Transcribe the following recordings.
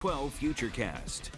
12 Futurecast.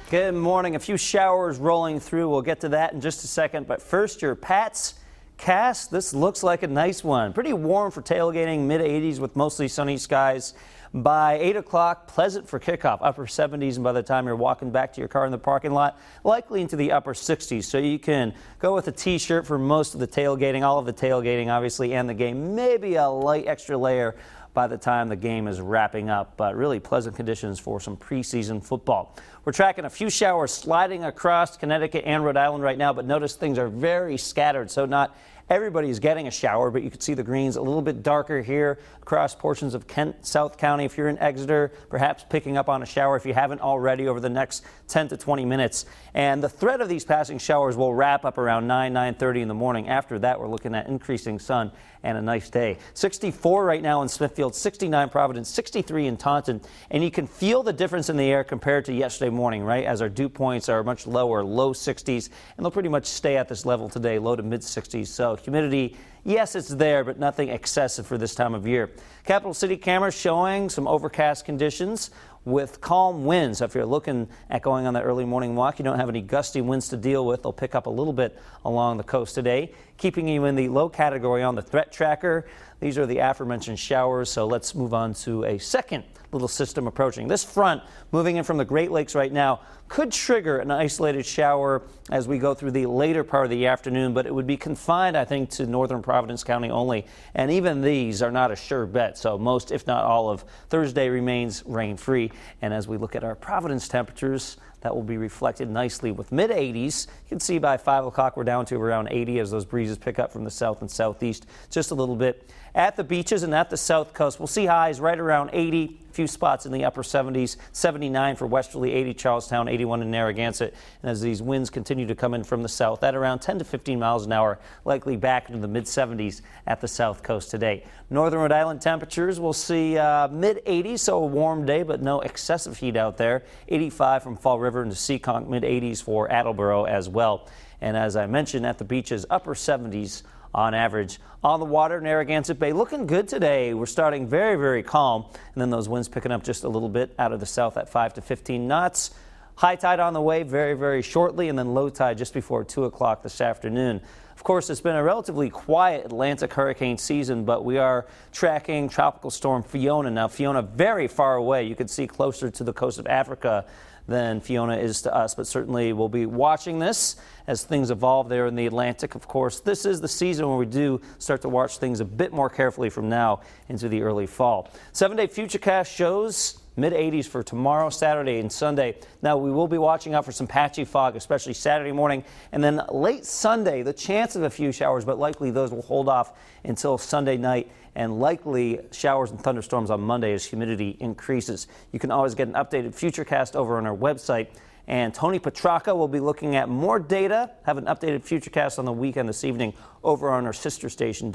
Good morning. A few showers rolling through. We'll get to that in just a second. But first, your Pat's cast. This looks like a nice one. Pretty warm for tailgating, mid-80s with mostly sunny skies. By 8 o'clock, pleasant for kickoff, upper 70s. And by the time you're walking back to your car in the parking lot, likely into the upper 60s. So you can go with a t-shirt for most of the tailgating, all of the tailgating, obviously, and the game. Maybe a light extra layer by the time the game is wrapping up, but really pleasant conditions for some preseason football. We're tracking a few showers sliding across Connecticut and Rhode Island right now, but notice things are very scattered, so not everybody is getting a shower, but you can see the greens a little bit darker here across portions of Kent, South County. If you're in Exeter, perhaps picking up on a shower if you haven't already over the next 10 to 20 minutes. And the threat of these passing showers will wrap up around 9:30 in the morning. After that, we're looking at increasing sun and a nice day. 64 right now in Smithfield, 69 Providence, 63 in Taunton. And you can feel the difference in the air compared to yesterday morning, right? As our dew points are much lower, low 60s, and they'll pretty much stay at this level today, low to mid 60s. So humidity, yes, it's there, but nothing excessive for this time of year. Capital City cameras showing some overcast conditions with calm winds. So if you're looking at going on that early morning walk, you don't have any gusty winds to deal with. They'll pick up a little bit along the coast today, keeping you in the low category on the threat tracker. These are the aforementioned showers. So let's move on to a second little system approaching. This front moving in from the Great Lakes right now could trigger an isolated shower as we go through the later part of the afternoon, but it would be confined, I think, to northern Providence County only. And even these are not a sure bet. So most, if not all, of Thursday remains rain-free. And as we look at our Providence temperatures, that will be reflected nicely with mid-80s. You can see by 5 o'clock we're down to around 80 as those breezes pick up from the south and southeast just a little bit. At the beaches and at the south coast, we'll see highs right around 80, a few spots in the upper 70s, 79 for Westerly, 80 Charlestown, 81 in Narragansett. And as these winds continue to come in from the south at around 10 to 15 miles an hour, likely back into the mid-70s at the south coast today. Northern Rhode Island temperatures, we'll see mid-80s, so a warm day, but no excessive heat out there. 85 from Fall River into Seekonk, mid-80s for Attleboro as well. And as I mentioned, at the beaches, upper 70s on average. On the water, Narragansett Bay looking good today. We're starting very, very calm, and then those winds picking up just a little bit out of the south at 5 to 15 knots. High tide on the way very, very shortly, and then low tide just before 2 o'clock this afternoon. Of course, it's been a relatively quiet Atlantic hurricane season, but we are tracking Tropical Storm Fiona. Now, Fiona very far away. You can see closer to the coast of Africa than Fiona is to us, but certainly we'll be watching this as things evolve there in the Atlantic. Of course, this is the season where we do start to watch things a bit more carefully from now into the early fall. 7-day Futurecast shows mid-80s for tomorrow, Saturday, and Sunday. Now, we will be watching out for some patchy fog, especially Saturday morning, and then late Sunday, the chance of a few showers, but likely those will hold off until Sunday night, and likely showers and thunderstorms on Monday as humidity increases. You can always get an updated Futurecast over on our website. And Tony Petracca will be looking at more data, have an updated Futurecast on the weekend this evening over on our sister station,